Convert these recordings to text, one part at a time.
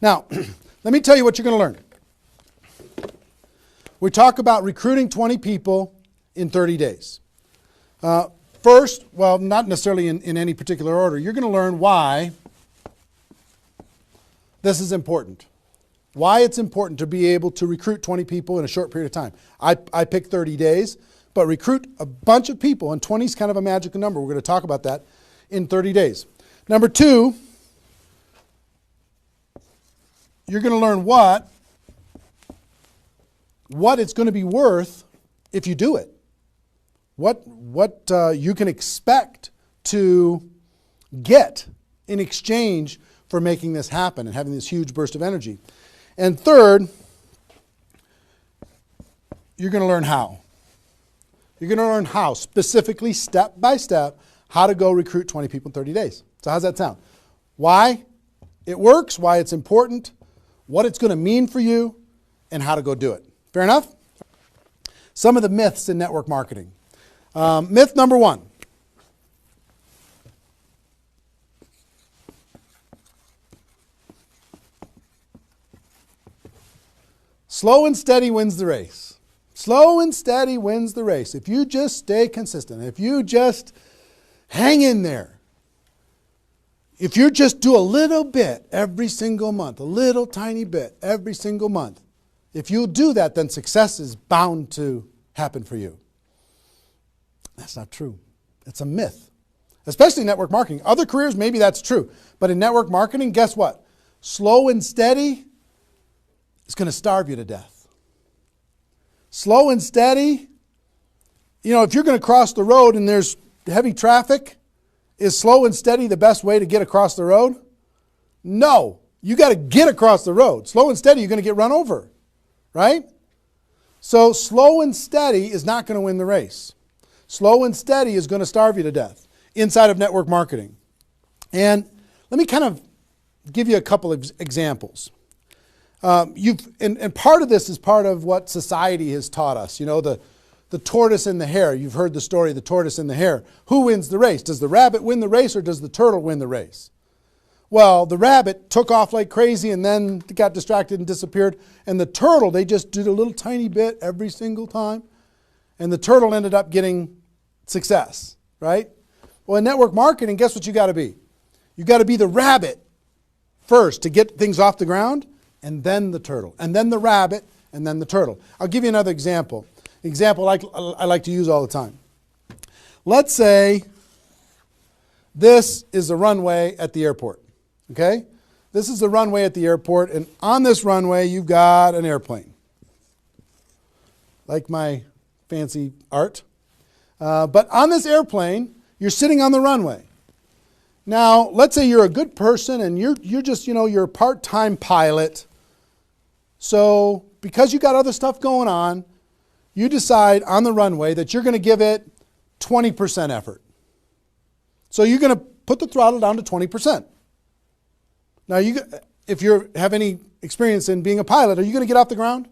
Now, let me tell you what you're going to learn. We talk about recruiting 20 people in 30 days. First, well, not necessarily in any particular order, you're going to learn why this is important. Why it's important to be able to recruit 20 people in a short period of time. I picked 30 days, but recruit a bunch of people, and 20 is kind of a magical number. We're going to talk about that in 30 days. Number two, you're going to learn what it's going to be worth if you do it. What you can expect to get in exchange for making this happen and having this huge burst of energy. And third, you're going to learn how. You're going to learn how, specifically, step by step, how to go recruit 20 people in 30 days. So how's that sound? Why it works, why it's important, what it's going to mean for you, and how to go do it. Fair enough? Some of the myths in network marketing. Myth number one. Slow and steady wins the race. Slow and steady wins the race. If you just stay consistent, if you just hang in there, if you just do a little bit every single month, a little tiny bit every single month, if you'll do that, then success is bound to happen for you. That's not true. It's a myth, especially in network marketing. Other careers, maybe that's true. But in network marketing, guess what? Slow and steady is going to starve you to death. Slow and steady, if you're going to cross the road and there's heavy traffic, is slow and steady the best way to get across the road? No. You got to get across the road. Slow and steady, you're going to get run over, right? So slow and steady is not going to win the race. Slow and steady is going to starve you to death inside of network marketing. And let me kind of give you a couple of examples. And part of this is part of what society has taught us. The tortoise and the hare. You've heard the story of the tortoise and the hare. Who wins the race? Does the rabbit win the race or does the turtle win the race? Well, the rabbit took off like crazy and then got distracted and disappeared. And the turtle, they just did a little tiny bit every single time. And the turtle ended up getting success, right? Well, in network marketing, guess what you got to be? You got to be the rabbit first to get things off the ground, and then the turtle, and then the rabbit, and then the turtle. I'll give you another example. Example I like to use all the time. Let's say this is the runway at the airport, okay? This is the runway at the airport, and on this runway, you've got an airplane. Like my fancy art. But on this airplane, you're sitting on the runway. Now, let's say you're a good person and you're just, you're a part-time pilot. So because you got other stuff going on, you decide on the runway that you're going to give it 20% effort. So you're going to put the throttle down to 20%. Now, if you have any experience in being a pilot, are you going to get off the ground?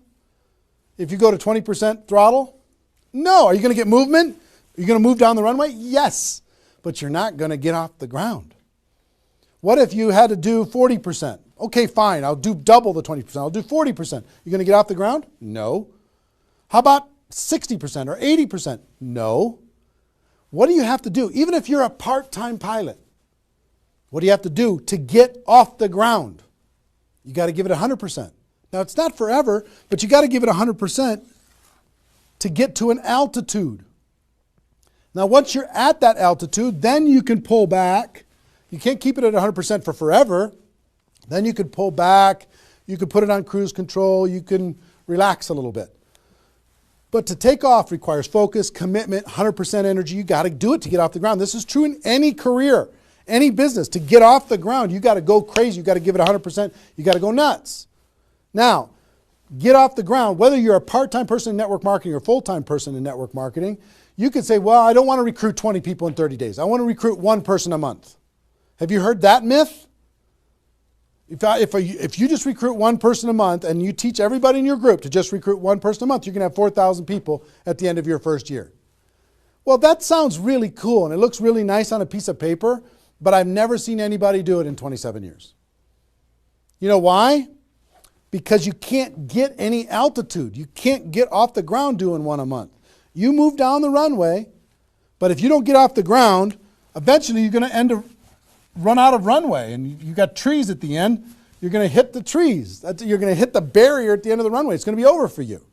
If you go to 20% throttle? No. Are you going to get movement? Are you going to move down the runway? Yes. But you're not going to get off the ground. What if you had to do 40%? Okay, fine. I'll do double the 20%. I'll do 40%. You going to get off the ground? No. How about 60% or 80%? No. What do you have to do? Even if you're a part-time pilot, what do you have to do to get off the ground? You got to give it 100%. Now, it's not forever, but you got to give it 100% to get to an altitude. Now, once you're at that altitude, then you can pull back. You can't keep it at 100% for forever. Then you could pull back. You could put it on cruise control. You can relax a little bit. But to take off requires focus, commitment, 100% energy. You got to do it to get off the ground. This is true in any career, any business. To get off the ground, you got to go crazy. You got to give it 100%. You got to go nuts. Now, get off the ground. Whether you're a part-time person in network marketing or a full-time person in network marketing, you could say, well, I don't want to recruit 20 people in 30 days. I want to recruit one person a month. Have you heard that myth? If you just recruit one person a month and you teach everybody in your group to just recruit one person a month, you're going to have 4,000 people at the end of your first year. Well, that sounds really cool and it looks really nice on a piece of paper, but I've never seen anybody do it in 27 years. You know why? Because you can't get any altitude. You can't get off the ground doing one a month. You move down the runway, but if you don't get off the ground, eventually you're going to run out of runway, and you got trees at the end. You're going to hit the trees. You're going to hit the barrier at the end of the runway. It's going to be over for you.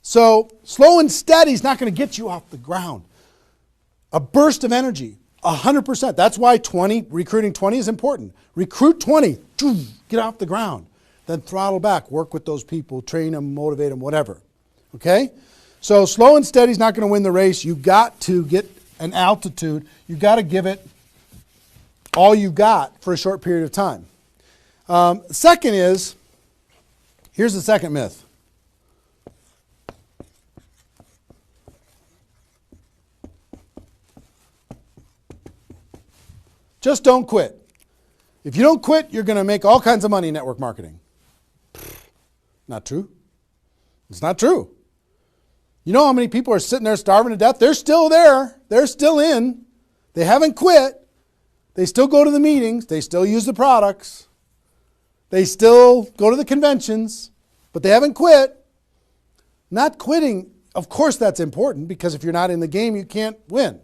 So slow and steady is not going to get you off the ground. A burst of energy, 100%. That's why recruiting 20 is important. Recruit 20, get off the ground. Then throttle back, work with those people, train them, motivate them, whatever. Okay? So slow and steady is not going to win the race. You've got to get an altitude. You've got to give it all you've got for a short period of time. Second is, here's the second myth. Just don't quit. If you don't quit, you're going to make all kinds of money in network marketing. Not true. It's not true. You know how many people are sitting there starving to death? They're still there. They're still in. They haven't quit. They still go to the meetings. They still use the products. They still go to the conventions, but they haven't quit. Not quitting, of course that's important, because if you're not in the game, you can't win.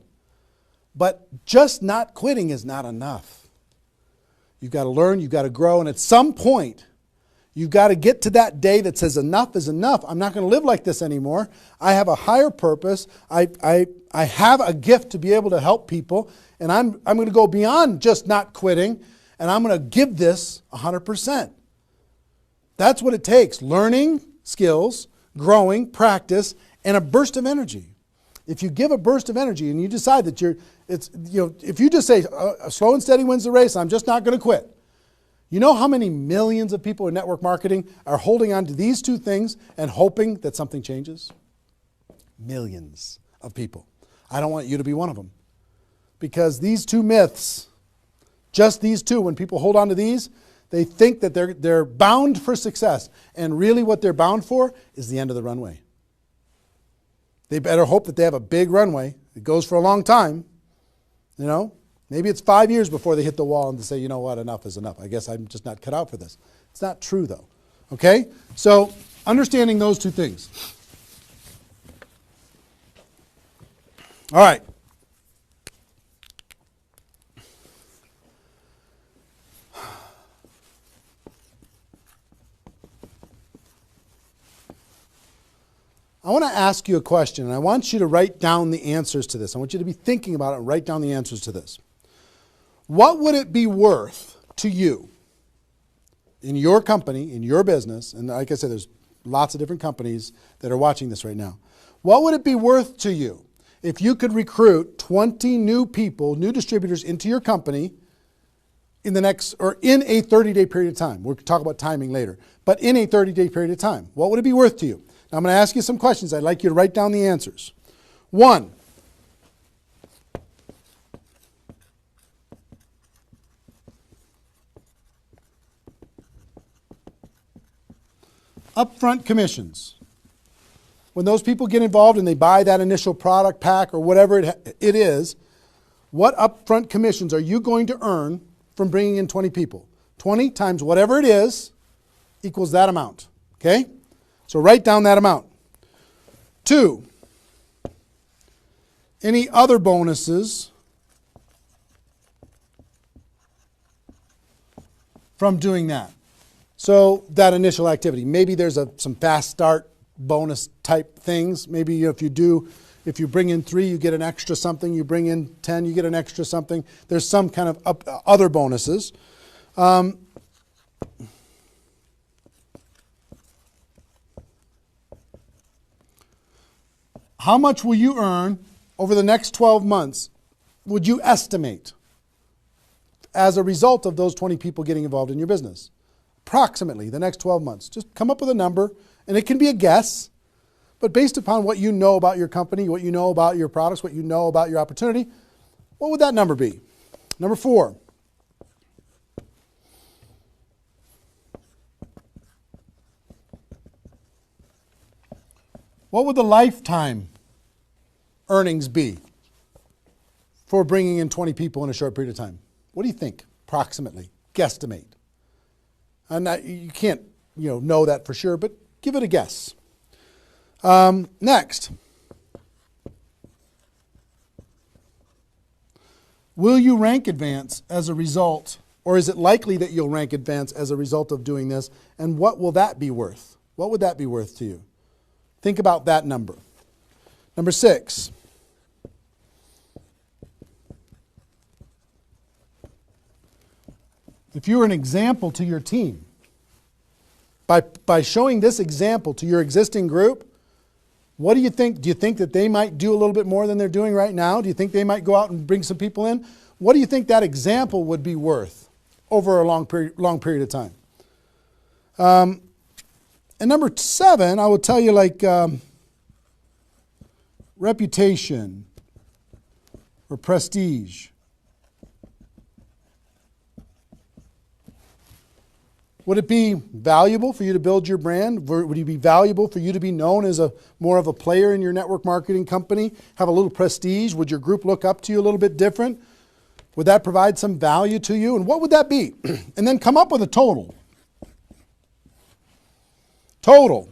But just not quitting is not enough. You've got to learn, you've got to grow, and at some point, you've got to get to that day that says enough is enough. I'm not going to live like this anymore. I have a higher purpose. I have a gift to be able to help people, and I'm going to go beyond just not quitting, and I'm going to give this 100%. That's what it takes. Learning skills, growing, practice, and a burst of energy. If you give a burst of energy and you decide that if you just say slow and steady wins the race, I'm just not going to quit. You know how many millions of people in network marketing are holding on to these two things and hoping that something changes? Millions of people. I don't want you to be one of them. Because these two myths, just these two, when people hold on to these, they think that they're bound for success. And really what they're bound for is the end of the runway. They better hope that they have a big runway. It goes for a long time. You know, maybe it's 5 years before they hit the wall and they say, you know what, enough is enough. I guess I'm just not cut out for this. It's not true though. Okay? So understanding those two things. All right. I want to ask you a question, and I want you to write down the answers to this. I want you to be thinking about it and write down the answers to this. What would it be worth to you in your company, in your business, and like I said, there's lots of different companies that are watching this right now. What would it be worth to you if you could recruit 20 new people, new distributors into your company in a 30-day period of time? We'll talk about timing later, but in a 30-day period of time. What would it be worth to you? Now, I'm going to ask you some questions. I'd like you to write down the answers. 1, upfront commissions. When those people get involved and they buy that initial product pack or whatever it is, what upfront commissions are you going to earn from bringing in 20 people? 20 times whatever it is equals that amount. Okay? So write down that amount. 2, any other bonuses from doing that? So that initial activity. Maybe there's some fast start bonus type things. Maybe if you bring in 3, you get an extra something. You bring in 10, you get an extra something. There's some kind of other bonuses. How much will you earn over the next 12 months, would you estimate, as a result of those 20 people getting involved in your business? Approximately the next 12 months. Just come up with a number, and it can be a guess, but based upon what you know about your company, what you know about your products, what you know about your opportunity, what would that number be? Number 4. What would the lifetime earnings be for bringing in 20 people in a short period of time? What do you think, approximately? Guesstimate. You can't know that for sure, but give it a guess. Next. Will you rank advance as a result, or is it likely that you'll rank advance as a result of doing this? And what will that be worth? What would that be worth to you? Think about that number. Number 6. If you were an example to your team, by showing this example to your existing group, what do you think? Do you think that they might do a little bit more than they're doing right now? Do you think they might go out and bring some people in? What do you think that example would be worth over a long period of time? And number 7, I will tell you, like reputation or prestige. Would it be valuable for you to build your brand? Would it be valuable for you to be known as more of a player in your network marketing company? Have a little prestige? Would your group look up to you a little bit different? Would that provide some value to you? And what would that be? And then come up with a total. Total.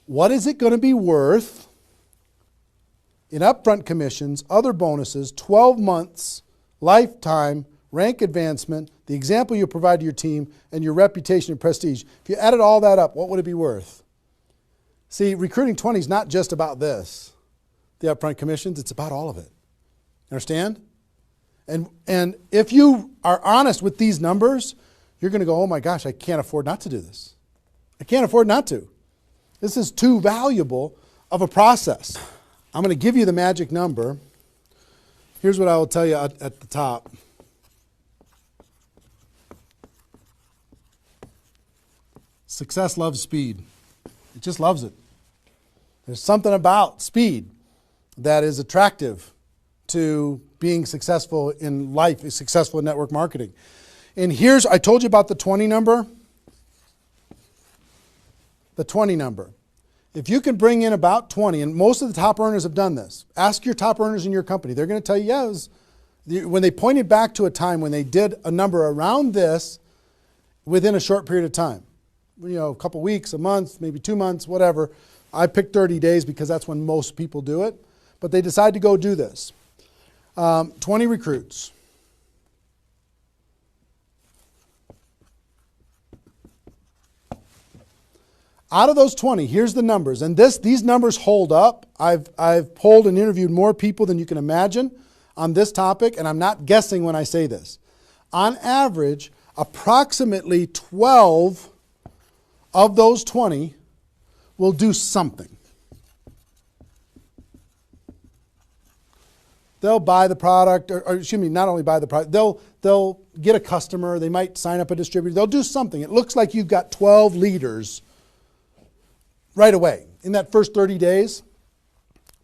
What is it going to be worth in upfront commissions, other bonuses, 12 months, lifetime, rank advancement, the example you provide to your team, and your reputation and prestige? If you added all that up, what would it be worth? See, Recruiting 20 is not just about this, the upfront commissions. It's about all of it. Understand? And if you are honest with these numbers, you're going to go, oh my gosh, I can't afford not to do this. I can't afford not to. This is too valuable of a process. I'm going to give you the magic number. Here's what I will tell you at the top. Success loves speed. It just loves it. There's something about speed that is attractive to being successful in life, successful in network marketing. And I told you about the 20 number. The 20 number. If you can bring in about 20, and most of the top earners have done this. Ask your top earners in your company. They're going to tell you, yes. When they pointed back to a time when they did a number around this within a short period of time. A couple weeks, a month, maybe 2 months, whatever. I picked 30 days because that's when most people do it. But they decide to go do this. 20 recruits. Out of those 20, here's the numbers. And these numbers hold up. I've polled and interviewed more people than you can imagine on this topic, and I'm not guessing when I say this. On average, approximately 12 of those 20 will do something. They'll buy the product, or excuse me, not only buy the product, they'll get a customer, they might sign up a distributor, they'll do something. It looks like you've got 12 leaders right away. In that first 30 days,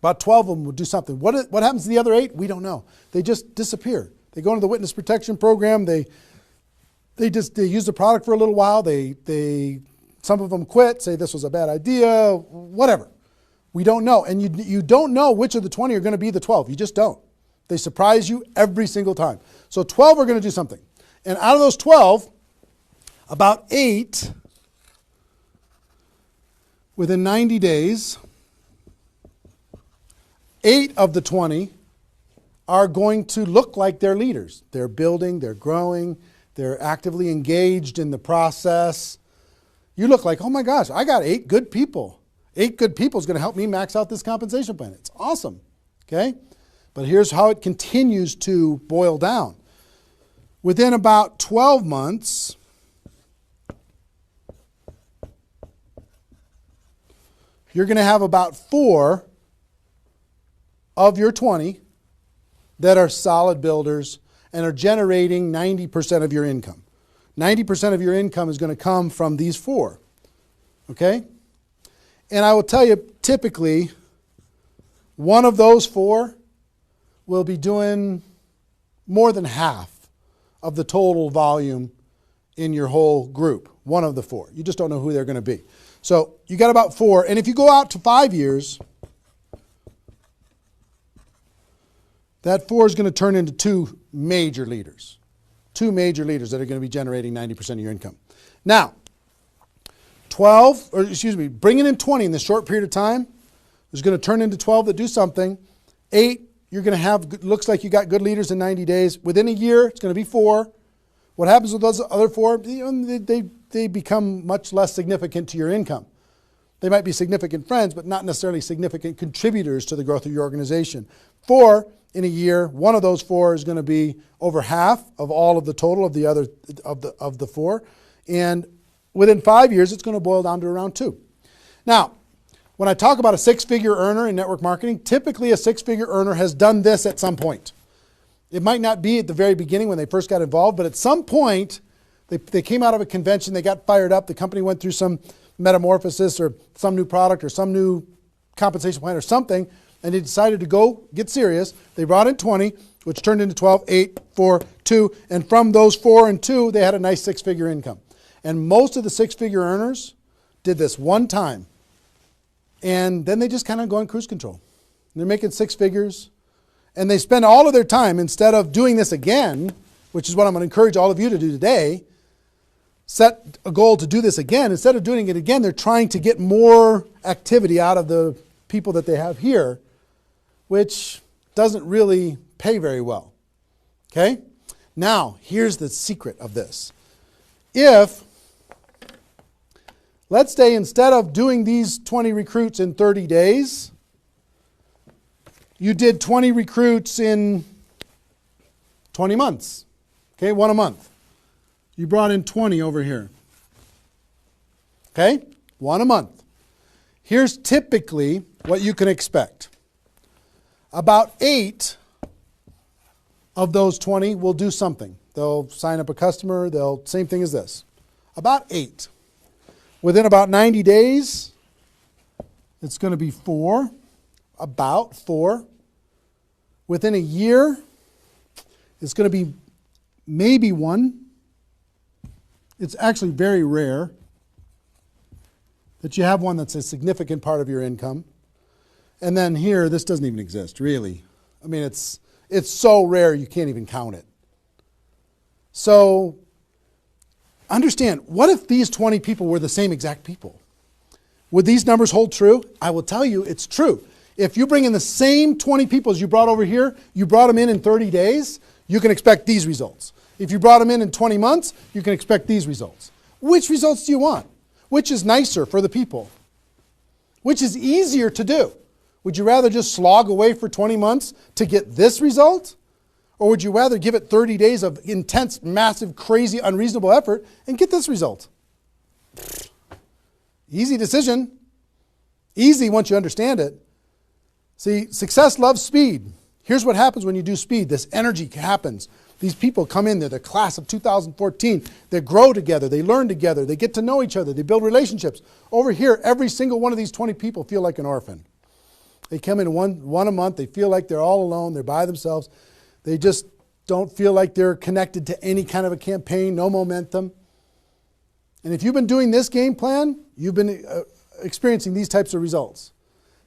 about 12 of them will do something. What happens to the other 8? We don't know. They just disappear. They go into the witness protection program, they use the product for a little while, some of them quit, say this was a bad idea, whatever. We don't know. And you don't know which of the 20 are going to be the 12. You just don't. They surprise you every single time. So 12 are going to do something. And out of those 12, about 8, within 90 days, 8 of the 20 are going to look like they're leaders. They're building, they're growing, they're actively engaged in the process. You look like, oh my gosh, I got 8 good people. 8 good people is going to help me max out this compensation plan. It's awesome, okay? But here's how it continues to boil down. Within about 12 months, you're going to have about 4 of your 20 that are solid builders and are generating 90% of your income. 90% of your income is going to come from these 4. Okay? And I will tell you, typically, one of those 4 will be doing more than half of the total volume in your whole group. One of the 4. You just don't know who they're going to be. So you got about 4. And if you go out to 5 years, that 4 is going to turn into 2 major leaders. 2 major leaders that are going to be generating 90% of your income. Now, bringing in 20 in this short period of time is going to turn into 12 that do something. 8, you're going to have, looks like you got good leaders in 90 days. Within a year, it's going to be 4. What happens with those other 4? They become much less significant to your income. They might be significant friends, but not necessarily significant contributors to the growth of your organization. 4 in a year, one of those 4 is going to be over half of all of the total of the other of the 4, and within 5 years, it's going to boil down to around 2. Now, when I talk about a 6-figure earner in network marketing, typically a 6-figure earner has done this at some point. It might not be at the very beginning when they first got involved, but at some point, they came out of a convention, they got fired up, the company went through some metamorphosis or some new product or some new compensation plan or something, and they decided to go get serious. They brought in 20, which turned into 12, 8, 4, 2, and from those 4 and 2, they had a nice 6-figure income. And most of the 6-figure earners did this one time, and then they just kind of go in cruise control. They're making 6 figures, and they spend all of their time, instead of doing this again, which is what I'm going to encourage all of you to do today, set a goal to do this again. Instead of doing it again, they're trying to get more activity out of the people that they have here, which doesn't really pay very well. Okay? Now, here's the secret of this. If, let's say instead of doing these 20 recruits in 30 days, you did 20 recruits in 20 months. Okay, 1 a month. You brought in 20 over here. Okay, 1 a month. Here's typically what you can expect. About 8 of those 20 will do something. They'll sign up a customer, same thing as this. About 8. Within about 90 days, it's going to be 4. About 4. Within a year, it's going to be maybe 1. It's actually very rare that you have one that's a significant part of your income. And then here, this doesn't even exist, really. I mean, it's so rare you can't even count it. So understand, what if these 20 people were the same exact people? Would these numbers hold true? I will tell you it's true. If you bring in the same 20 people as you brought over here, you brought them in 30 days, you can expect these results. If you brought them in 20 months, you can expect these results. Which results do you want? Which is nicer for the people? Which is easier to do? Would you rather just slog away for 20 months to get this result? Or would you rather give it 30 days of intense, massive, crazy, unreasonable effort and get this result? Easy decision. Easy once you understand it. See, success loves speed. Here's what happens when you do speed. This energy happens. These people come in, they're the class of 2014. They grow together, they learn together, they get to know each other, they build relationships. Over here, every single one of these 20 people feel like an orphan. They come in one a month, they feel like they're all alone, they're by themselves. They just don't feel like they're connected to any kind of a campaign, no momentum. And if you've been doing this game plan, you've been experiencing these types of results.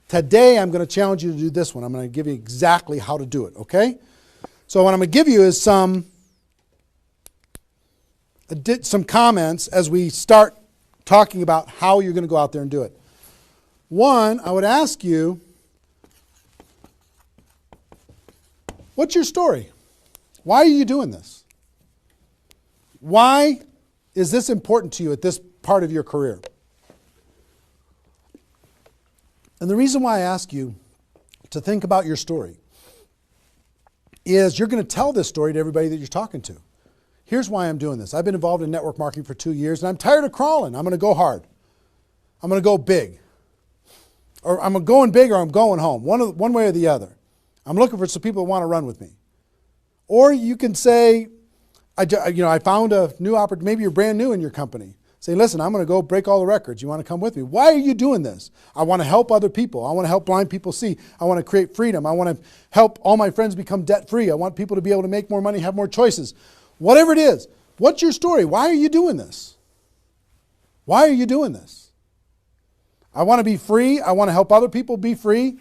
Today, I'm going to challenge you to do this one. I'm going to give you exactly how to do it, okay? So what I'm going to give you is some comments as we start talking about how you're going to go out there and do it. One, I would ask you, what's your story? Why are you doing this? Why is this important to you at this part of your career? And the reason why I ask you to think about your story is you're going to tell this story to everybody that you're talking to. Here's why I'm doing this. I've been involved in network marketing for 2 years, and I'm tired of crawling. I'm going to go hard. I'm going to go big. Or I'm going big or I'm going home, one way or the other. I'm looking for some people that want to run with me. Or you can say, I found a new opportunity. Maybe you're brand new in your company. Say, listen, I'm going to go break all the records. You want to come with me? Why are you doing this? I want to help other people. I want to help blind people see. I want to create freedom. I want to help all my friends become debt-free. I want people to be able to make more money, have more choices. Whatever it is, what's your story? Why are you doing this? Why are you doing this? I want to be free. I want to help other people be free.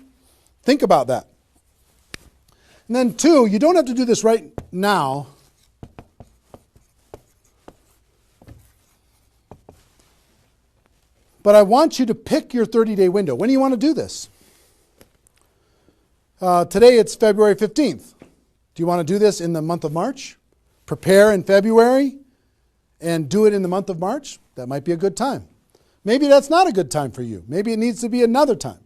Think about that. And then 2, you don't have to do this right now. But I want you to pick your 30-day window. When do you want to do this? Today it's February 15th. Do you want to do this in the month of March? Prepare in February and do it in the month of March? That might be a good time. Maybe that's not a good time for you. Maybe it needs to be another time.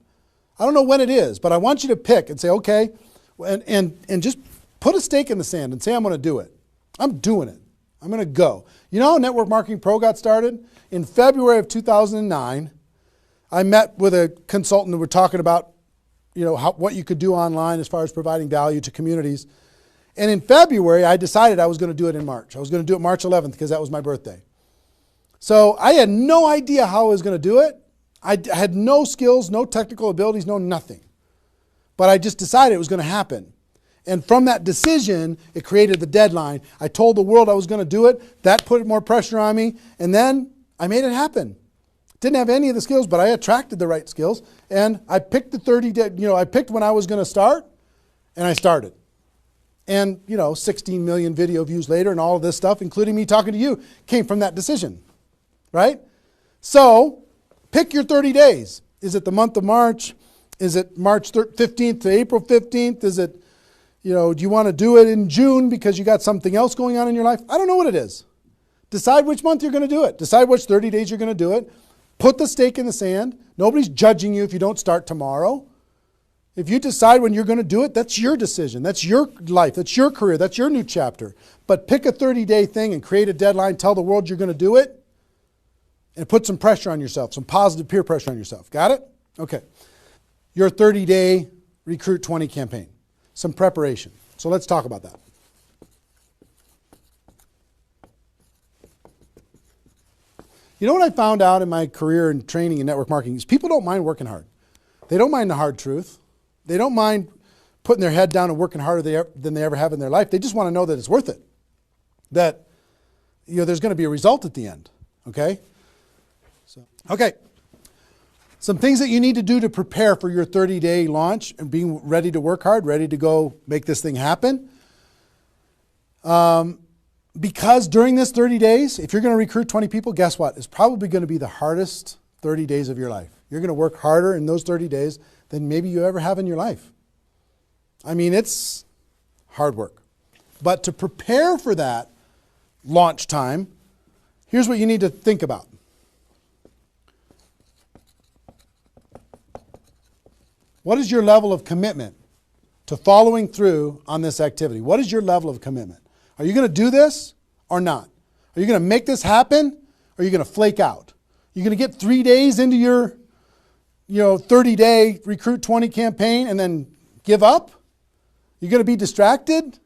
I don't know when it is, but I want you to pick and say, okay, and just put a stake in the sand and say, I'm going to do it. I'm doing it. I'm going to go. You know how Network Marketing Pro got started? In February of 2009, I met with a consultant and we're talking about, what you could do online as far as providing value to communities. And in February, I decided I was going to do it in March. I was going to do it March 11th because that was my birthday. So I had no idea how I was going to do it. I had no skills, no technical abilities, no nothing. But I just decided it was going to happen. And from that decision, it created the deadline. I told the world I was going to do it. That put more pressure on me. And then I made it happen. Didn't have any of the skills, but I attracted the right skills. And I picked the 30 day, I picked when I was going to start, and I started. And, 16 million video views later and all of this stuff, including me talking to you, came from that decision, right? So pick your 30 days. Is it the month of March? Is it March 15th to April 15th? Is it, do you want to do it in June because you got something else going on in your life? I don't know what it is. Decide which month you're going to do it. Decide which 30 days you're going to do it. Put the stake in the sand. Nobody's judging you if you don't start tomorrow. If you decide when you're going to do it, that's your decision. That's your life. That's your career. That's your new chapter. But pick a 30-day thing and create a deadline. Tell the world you're going to do it. And put some pressure on yourself, some positive peer pressure on yourself. Got it? Okay. Your 30-day Recruit 20 campaign. Some preparation. So let's talk about that. You know what I found out in my career in training in network marketing is people don't mind working hard. They don't mind the hard truth. They don't mind putting their head down and working harder than they ever have in their life. They just want to know that it's worth it. That there's going to be a result at the end. Okay? Okay. Some things that you need to do to prepare for your 30-day launch and being ready to work hard, ready to go make this thing happen. Because during this 30 days, if you're going to recruit 20 people, guess what? It's probably going to be the hardest 30 days of your life. You're going to work harder in those 30 days than maybe you ever have in your life. I mean, it's hard work. But to prepare for that launch time, here's what you need to think about. What is your level of commitment to following through on this activity? What is your level of commitment? Are you going to do this or not? Are you going to make this happen or are you going to flake out? You're going to get 3 days into your 30-day Recruit 20 campaign and then give up? You're going to be distracted?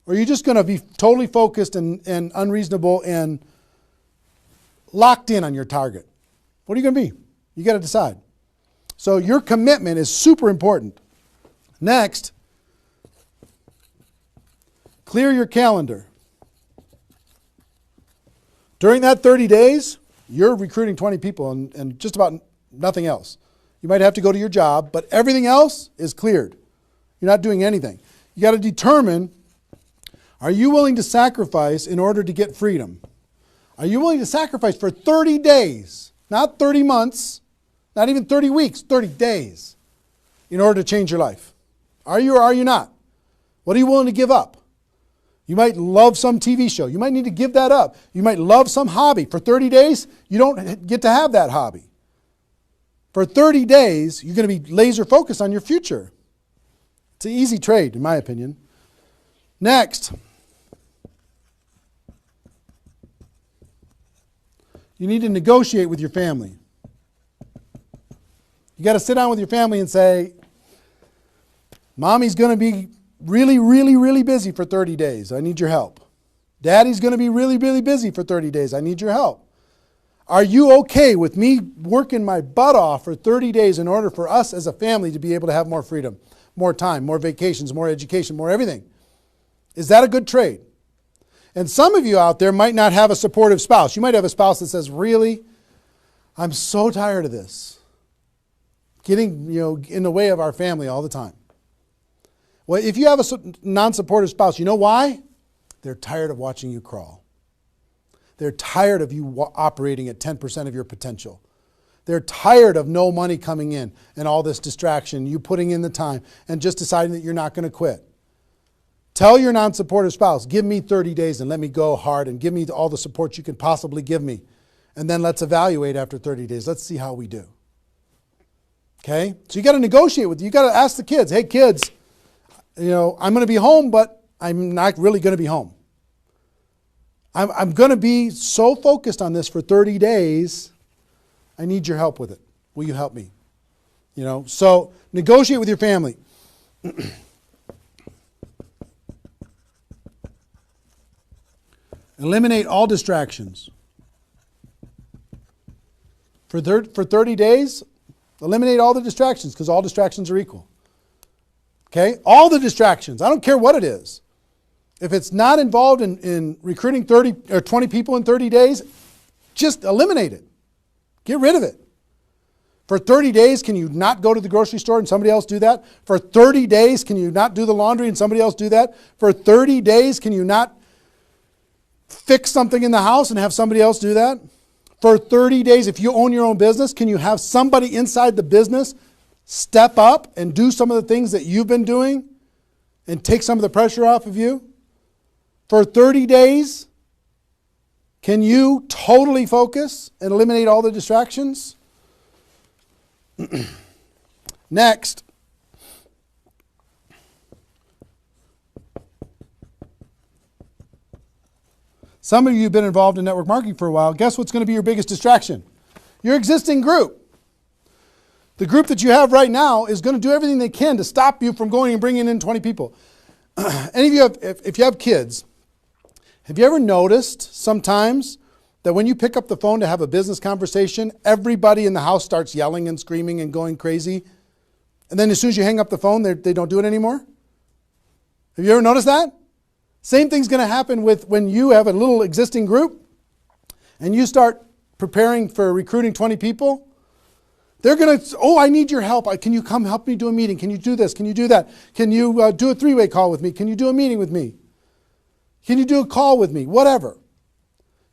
Or are you just going to be totally focused and unreasonable and locked in on your target? What are you going to be? You got to decide. So your commitment is super important. Next, clear your calendar. During that 30 days, you're recruiting 20 people and just about nothing else. You might have to go to your job, but everything else is cleared. You're not doing anything. You got to determine, are you willing to sacrifice in order to get freedom? Are you willing to sacrifice for 30 days, not 30 months, not even 30 weeks, 30 days in order to change your life? Are you or are you not? What are you willing to give up? You might love some TV show. You might need to give that up. You might love some hobby. For 30 days, you don't get to have that hobby. For 30 days, you're going to be laser focused on your future. It's an easy trade, in my opinion. Next, you need to negotiate with your family. You got to sit down with your family and say, Mommy's going to be really, really, really busy for 30 days. I need your help. Daddy's going to be really, really busy for 30 days. I need your help. Are you okay with me working my butt off for 30 days in order for us as a family to be able to have more freedom, more time, more vacations, more education, more everything? Is that a good trade? And some of you out there might not have a supportive spouse. You might have a spouse that says, really, I'm so tired of this. Getting, in the way of our family all the time. Well, if you have a non-supportive spouse, you know why? They're tired of watching you crawl. They're tired of you operating at 10% of your potential. They're tired of no money coming in and all this distraction, you putting in the time and just deciding that you're not going to quit. Tell your non-supportive spouse, give me 30 days and let me go hard and give me all the support you can possibly give me. And then let's evaluate after 30 days. Let's see how we do. Okay? So you got to negotiate with, you got to ask the kids, hey kids, I'm going to be home, but I'm not really going to be home. I'm going to be so focused on this for 30 days. I need your help with it. Will you help me? So negotiate with your family. Eliminate all distractions. For 30 days, eliminate all the distractions because all distractions are equal. Okay? All the distractions. I don't care what it is. If it's not involved in recruiting 30 or 20 people in 30 days, just eliminate it. Get rid of it. For 30 days, can you not go to the grocery store and somebody else do that? For 30 days, can you not do the laundry and somebody else do that? For 30 days, can you not fix something in the house and have somebody else do that? For 30 days, if you own your own business, can you have somebody inside the business step up and do some of the things that you've been doing and take some of the pressure off of you? For 30 days, can you totally focus and eliminate all the distractions? Next. Some of you have been involved in network marketing for a while. Guess what's going to be your biggest distraction? Your existing group. The group that you have right now is going to do everything they can to stop you from going and bringing in 20 people. Any of you if you have kids, have you ever noticed sometimes that when you pick up the phone to have a business conversation, everybody in the house starts yelling and screaming and going crazy? And then as soon as you hang up the phone, they don't do it anymore? Have you ever noticed that? Same thing's going to happen with when you have a little existing group and you start preparing for recruiting 20 people. They're going to, I need your help. Can you come help me do a meeting? Can you do this? Can you do that? Can you do a three-way call with me? Can you do a meeting with me? Can you do a call with me? Whatever.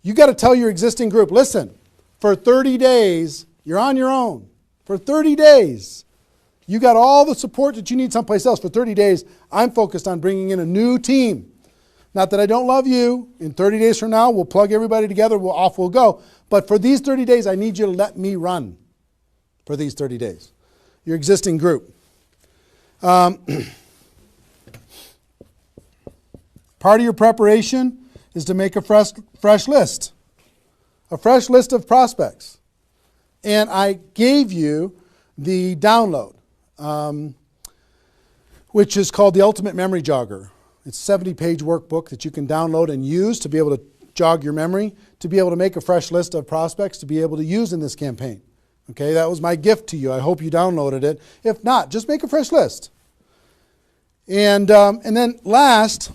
You got to tell your existing group, listen, for 30 days, you're on your own. For 30 days, you got all the support that you need someplace else. For 30 days, I'm focused on bringing in a new team. Not that I don't love you. In 30 days from now, we'll plug everybody together. Off we'll go. But for these 30 days, I need you to let me run for these 30 days. Your existing group. Part of your preparation is to make a fresh list. A fresh list of prospects. And I gave you the download, which is called the Ultimate Memory Jogger. It's a 70-page workbook that you can download and use to be able to jog your memory, to be able to make a fresh list of prospects to be able to use in this campaign. Okay, that was my gift to you. I hope you downloaded it. If not, just make a fresh list. And then last,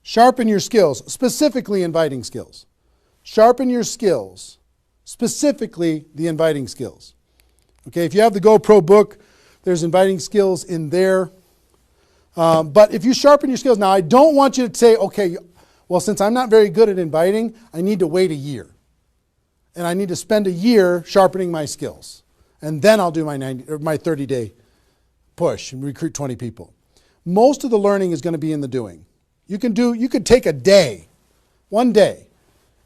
sharpen your skills, specifically inviting skills. Sharpen your skills, specifically the inviting skills. Okay, if you have the GoPro book, there's inviting skills in there. But if you sharpen your skills, now I don't want you to say, okay, well, since I'm not very good at inviting, I need to wait a year. And I need to spend a year sharpening my skills. And then I'll do my 30-day push and recruit 20 people. Most of the learning is going to be in the doing. You could take a day, one day,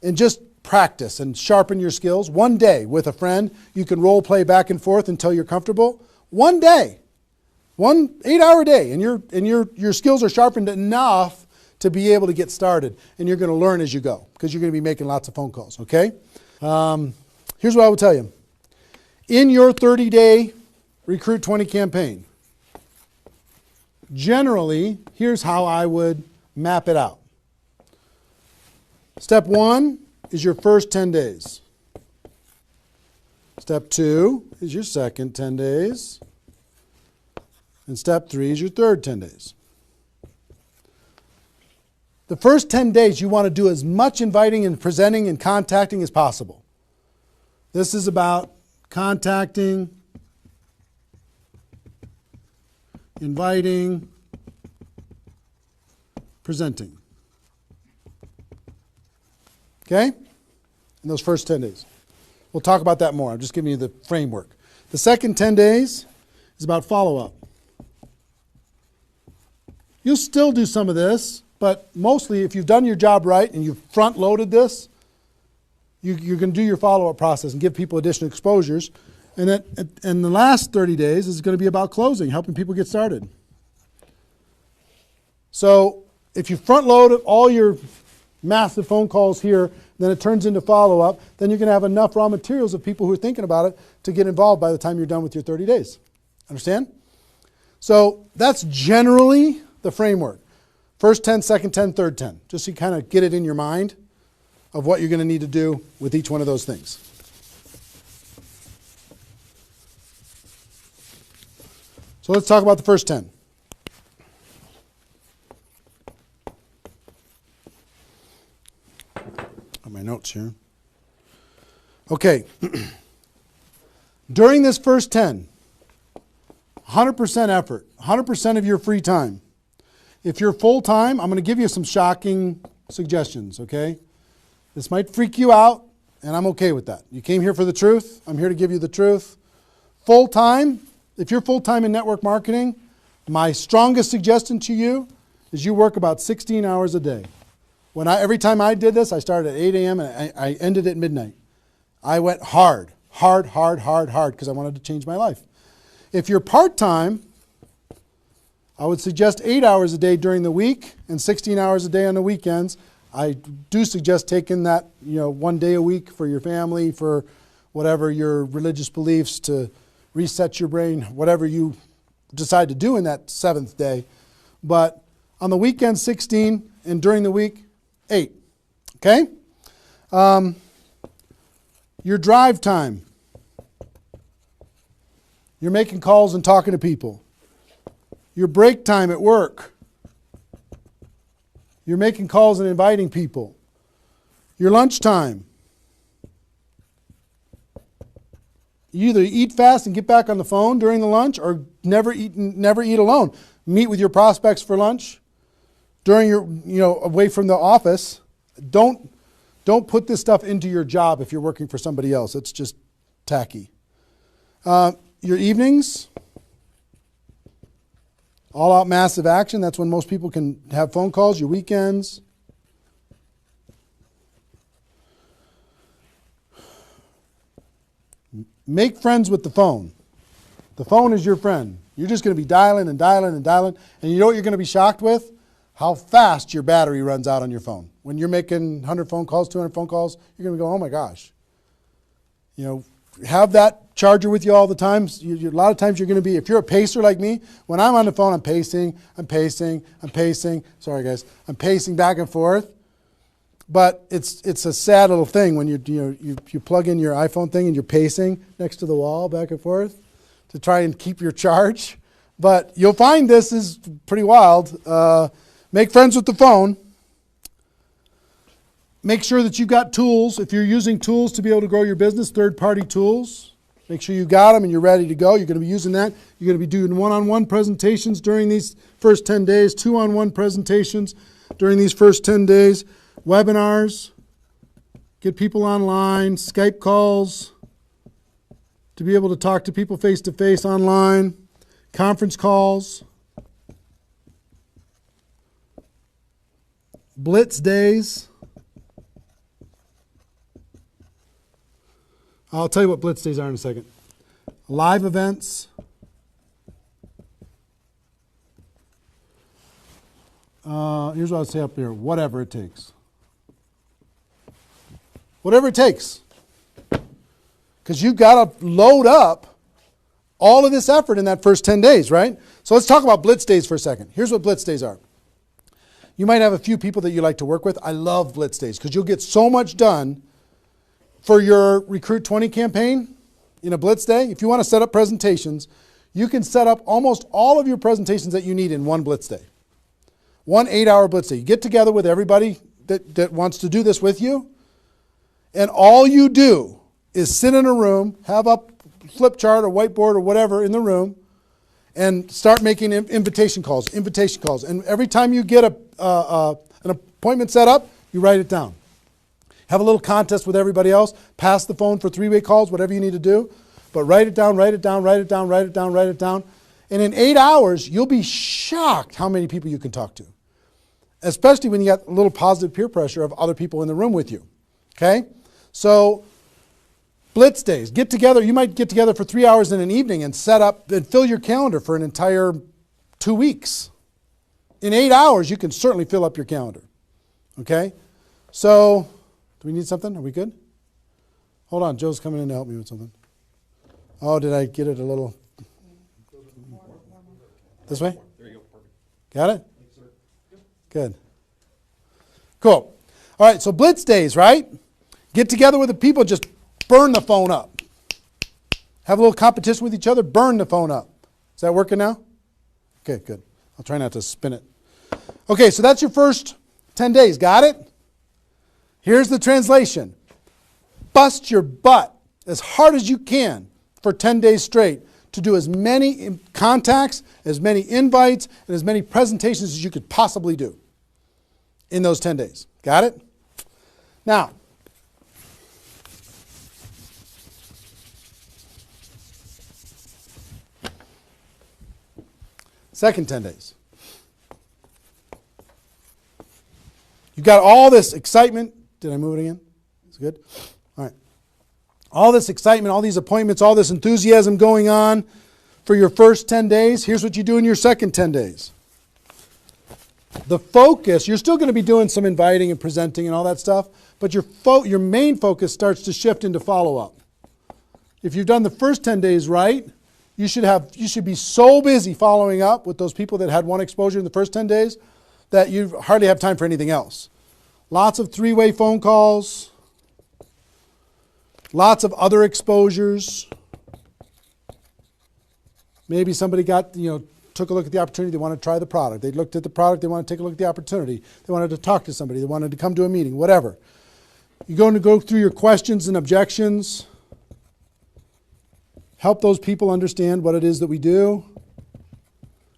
and just practice and sharpen your skills. One day with a friend, you can role play back and forth until you're comfortable. One day, 1 8-hour day, and your skills are sharpened enough to be able to get started. And you're going to learn as you go because you're going to be making lots of phone calls, okay? Here's what I will tell you. In your 30-day Recruit 20 campaign, generally, here's how I would map it out. Step 1 is your first 10 days. Step 2 is your second 10 days. And step 3 is your third 10 days. The first 10 days, you want to do as much inviting and presenting and contacting as possible. This is about contacting, inviting, presenting. Okay? In those first 10 days. We'll talk about that more. I'm just giving you the framework. The second 10 days is about follow-up. You'll still do some of this, but mostly if you've done your job right and you've front-loaded this, you're going to do your follow-up process and give people additional exposures. And the last 30 days is going to be about closing, helping people get started. So if you front-load all your massive phone calls here, then it turns into follow-up, then you're going to have enough raw materials of people who are thinking about it to get involved by the time you're done with your 30 days. Understand? So that's generally the framework. First 10, second 10, third 10. Just so you kind of get it in your mind of what you're going to need to do with each one of those things. So let's talk about the first 10. On my notes here. Okay. During this first 10, 100% effort, 100% of your free time. If you're full-time, I'm going to give you some shocking suggestions, okay? This might freak you out, and I'm okay with that. You came here for the truth. I'm here to give you the truth. Full-time, if you're full-time in network marketing, my strongest suggestion to you is you work about 16 hours a day. Every time I did this, I started at 8 a.m. and I ended at midnight. I went hard because I wanted to change my life. If you're part-time, I would suggest 8 hours a day during the week and 16 hours a day on the weekends. I do suggest taking that, 1 day a week for your family, for whatever your religious beliefs, to reset your brain, whatever you decide to do in that 7th day. But on the weekend, 16, and during the week, 8. Okay? Your drive time. You're making calls and talking to people. Your break time at work. You're making calls and inviting people. Your lunchtime. You either eat fast and get back on the phone during the lunch, or never eat alone. Meet with your prospects for lunch during your, away from the office. Don't put this stuff into your job if you're working for somebody else. It's just tacky. Your evenings, all out massive action. That's when most people can have phone calls. Your weekends. Make friends with the phone. The phone is your friend. You're just going to be dialing and dialing and dialing. And you know what you're going to be shocked with? How fast your battery runs out on your phone. When you're making 100 phone calls, 200 phone calls, you're going to go, oh my gosh. Have that charger with you all the time. A lot of times you're going to be, if you're a pacer like me, when I'm on the phone, I'm pacing. Sorry guys. I'm pacing back and forth. But it's a sad little thing when you plug in your iPhone thing and you're pacing next to the wall back and forth to try and keep your charge. But you'll find this is pretty wild. Make friends with the phone. Make sure that you've got tools. If you're using tools to be able to grow your business, third-party tools, make sure you got them and you're ready to go. You're going to be using that. You're going to be doing one-on-one presentations during these first 10 days, two-on-one presentations during these first 10 days, webinars, get people online, Skype calls, to be able to talk to people face-to-face online, conference calls, blitz days. I'll tell you what blitz days are in a second. Live events. Here's what I'll say up here. Whatever it takes. Whatever it takes. Because you've got to load up all of this effort in that first 10 days, right? So let's talk about blitz days for a second. Here's what blitz days are. You might have a few people that you like to work with. I love blitz days because you'll get so much done for your Recruit 20 campaign in a blitz day. If you want to set up presentations, you can set up almost all of your presentations that you need in one blitz day. 1 8-hour blitz day. You get together with everybody that wants to do this with you, and all you do is sit in a room, have a flip chart or whiteboard or whatever in the room, and start making invitation calls. And every time you get an appointment set up, you write it down. Have a little contest with everybody else. Pass the phone for three-way calls, whatever you need to do. But write it down, write it down, write it down, write it down, write it down. And in 8 hours, you'll be shocked how many people you can talk to. Especially when you got a little positive peer pressure of other people in the room with you. Okay? So, blitz days. Get together. You might get together for 3 hours in an evening and set up and fill your calendar for an entire 2 weeks. In 8 hours, you can certainly fill up your calendar. Okay? So, do we need something? Are we good? Hold on. Joe's coming in to help me with something. Oh, did I get it a little? This way? There you go. Perfect. Got it? Good. Cool. All right, so blitz days, right? Get together with the people, just burn the phone up. Have a little competition with each other, burn the phone up. Is that working now? Okay, good. I'll try not to spin it. Okay, so that's your first 10 days. Got it? Here's the translation. Bust your butt as hard as you can for 10 days straight to do as many contacts, as many invites, and as many presentations as you could possibly do in those 10 days. Got it? Now, second 10 days. You got all this excitement. Did I move it again? It's good? All right. All this excitement, all these appointments, all this enthusiasm going on for your first 10 days. Here's what you do in your second 10 days. The focus, you're still going to be doing some inviting and presenting and all that stuff, but your main focus starts to shift into follow-up. If you've done the first 10 days right, you should be so busy following up with those people that had one exposure in the first 10 days that you hardly have time for anything else. Lots of three-way phone calls, lots of other exposures. Maybe somebody took a look at the opportunity, they want to try the product. They looked at the product, they want to take a look at the opportunity. They wanted to talk to somebody, they wanted to come to a meeting, whatever. You're going to go through your questions and objections. Help those people understand what it is that we do.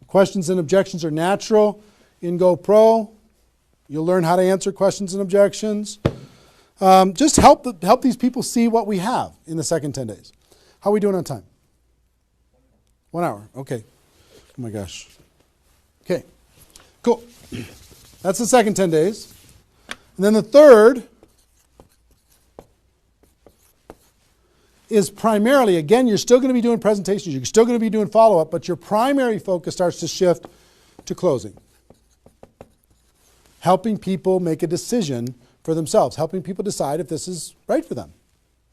Questions and objections are natural in GoPro. You'll learn how to answer questions and objections. Just help these people see what we have in the second 10 days. How are we doing on time? 1 hour. Okay. Oh my gosh. Okay. Cool. That's the second 10 days. And then the third is primarily, again, you're still going to be doing presentations. You're still going to be doing follow-up, but your primary focus starts to shift to closing. Helping people make a decision for themselves, helping people decide if this is right for them.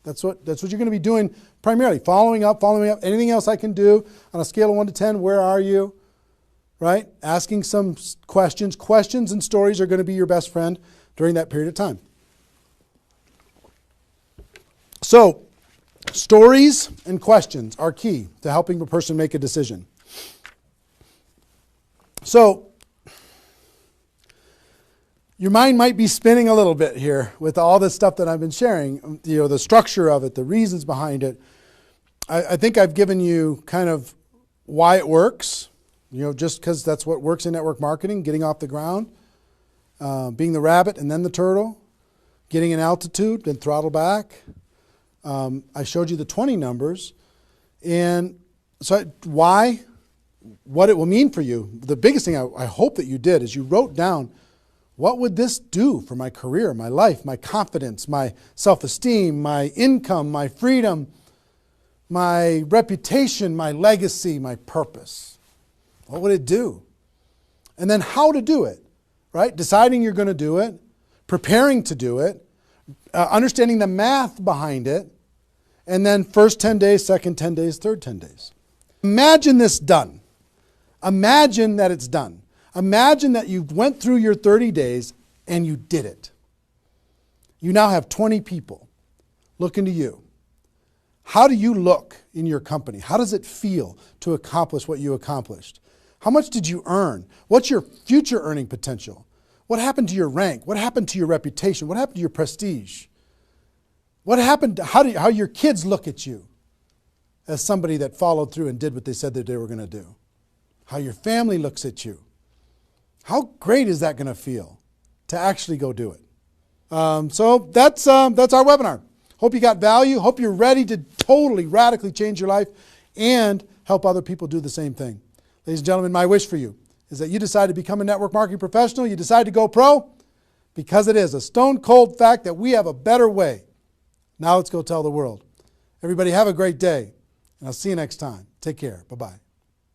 That's what you're going to be doing primarily, following up. Anything else I can do on a scale of 1 to 10, where are you? Right? Asking some questions. Questions and stories are going to be your best friend during that period of time. So, stories and questions are key to helping a person make a decision. So, your mind might be spinning a little bit here with all this stuff that I've been sharing, the structure of it, the reasons behind it. I think I've given you kind of why it works, just because that's what works in network marketing, getting off the ground, being the rabbit and then the turtle, getting an altitude, then throttle back. I showed you the 20 numbers. And so why, what it will mean for you. The biggest thing I hope that you did is you wrote down, what would this do for my career, my life, my confidence, my self-esteem, my income, my freedom, my reputation, my legacy, my purpose? What would it do? And then how to do it, right? Deciding you're going to do it, preparing to do it, understanding the math behind it, and then first 10 days, second 10 days, third 10 days. Imagine this done. Imagine that it's done. Imagine that you went through your 30 days and you did it. You now have 20 people looking to you. How do you look in your company? How does it feel to accomplish what you accomplished? How much did you earn? What's your future earning potential? What happened to your rank? What happened to your reputation? What happened to your prestige? What happened to how your kids look at you as somebody that followed through and did what they said that they were going to do? How your family looks at you? How great is that going to feel to actually go do it? So that's our webinar. Hope you got value. Hope you're ready to totally, radically change your life and help other people do the same thing. Ladies and gentlemen, my wish for you is that you decide to become a network marketing professional. You decide to go pro, because it is a stone cold fact that we have a better way. Now let's go tell the world. Everybody have a great day, and I'll see you next time. Take care. Bye-bye.